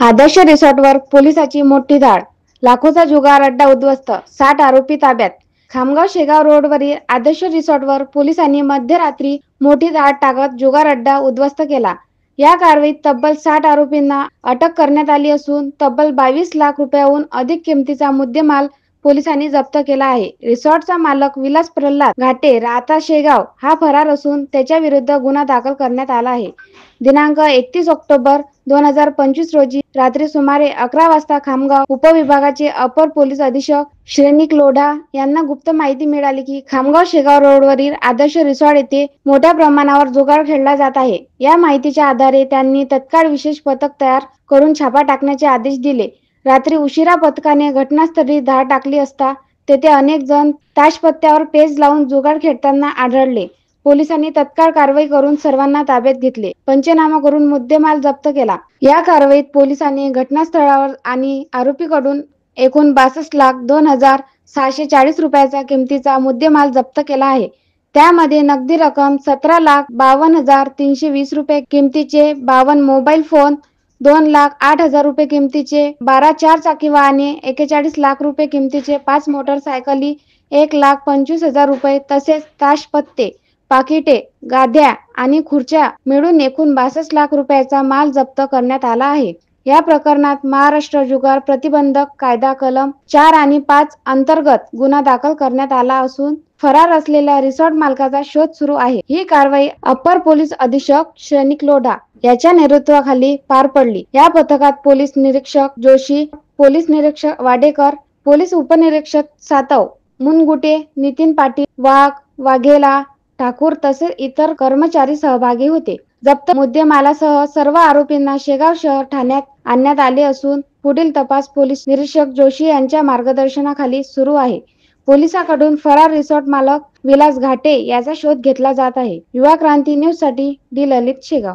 आदर्श रिसॉर्टवर पोलिसाची मोठी धाड, लाखोचा जुगार अड्डा उद्ध्वस्त, 60 आरोपी ताब्यात. खामगाव शेगाव रोडवरील आदर्श रिसॉर्टवर पोलिसांनी मध्यरात्री मोठी धाड टाकत जुगार अड्डा उद्ध्वस्त केला. या कारवाईत तब्बल 60 आरोपींना अटक करण्यात आली असून तब्बल 22 लाख रुपयांहून अधिक किमतीचा मुद्देमाल पोलिसांनी जप्त केला आहे. रिसॉर्टचा मालक विलास प्रल्हाद घाटे राहता शेगाव हा फरार असून त्याच्या विरुद्ध गुन्हा दाखल करण्यात आला आहे. दिनांक 31 ऑक्टोबर 2025 रोजी रात्री सुमारे 11 वाजता खामगाव उपविभागाचे अपर पोलीस अधीक्षक श्रेणिक लोढा यांना गुप्त माहिती मिळाली की खामगाव शेगाव रोडवरील आदर्श रिसॉर्ट येथे मोठ्या प्रमाणावर जुगार खेळला जात आहे. या माहितीच्या आधारे त्यांनी तत्काळ विशेष पथक तयार करून छापा टाकण्याचे आदेश दिले. रात्री उशिरा पथकाने घटनास्थळी धाड टाकली असता तेथे अनेक जण ताशपत्त्यावर पेच लावून जुगार खेळताना आढळले. पोलिसांनी तत्काळ कारवाई करून सर्वांना ताब्यात घेतले. पंचनामा करून मुद्देमाल जप्त केला. या कारवाईत पोलिसांनी घटनास्थळावर आणि आरोपीकडून एकूण 62,02,640 रुपयाचा किमतीचा मुद्देमाल जप्त केला आहे. त्यामध्ये नगदी रक्कम 17,52,320 रुपये किमतीचे 52 मोबाईल फोन, 2,08,000 रुपये किमतीचे 12 चारचाकी वाहने, 41 लाख रुपये किमतीचे 5 मोटरसायकली, 1,25,000 रुपये तसेच ताशपत्ते, पाकिटे, गाद्या आणि खुर्च्या मिळून एकूण 62 लाख रुपयाचा माल जप्त करण्यात आला आहे. या प्रकरणात महाराष्ट्र जुगार प्रतिबंधक कायदा कलम 4 आणि 5 अंतर्गत गुन्हा दाखल करण्यात आला असून फरार असलेल्या रिसॉर्ट मालकाचा शोध सुरू आहे. ही कारवाई अप्पर पोलीस अधीक्षक श्रेणिक लोढा याच्या नेतृत्वाखाली पार पडली. या पथकात पोलीस निरीक्षक जोशी, पोलीस निरीक्षक वाडेकर, पोलीस उपनिरीक्षक सातव, मुनगुटे, नितीन पाटील, वाघेला, ठाकूर तसेच इतर कर्मचारी सहभागी होते. जप्त मुद्देमालासह सर्व आरोपींना शेगाव शहर ठाण्यात आणण्यात आले असून पुढील तपास पोलीस निरीक्षक जोशी यांच्या मार्गदर्शनाखाली सुरू आहे. पोलिसांकडून फरार रिसॉर्ट मालक विलास घाटे याचा शोध घेतला जात आहे. युवा क्रांती न्यूज साठी डी ललित शेगाव.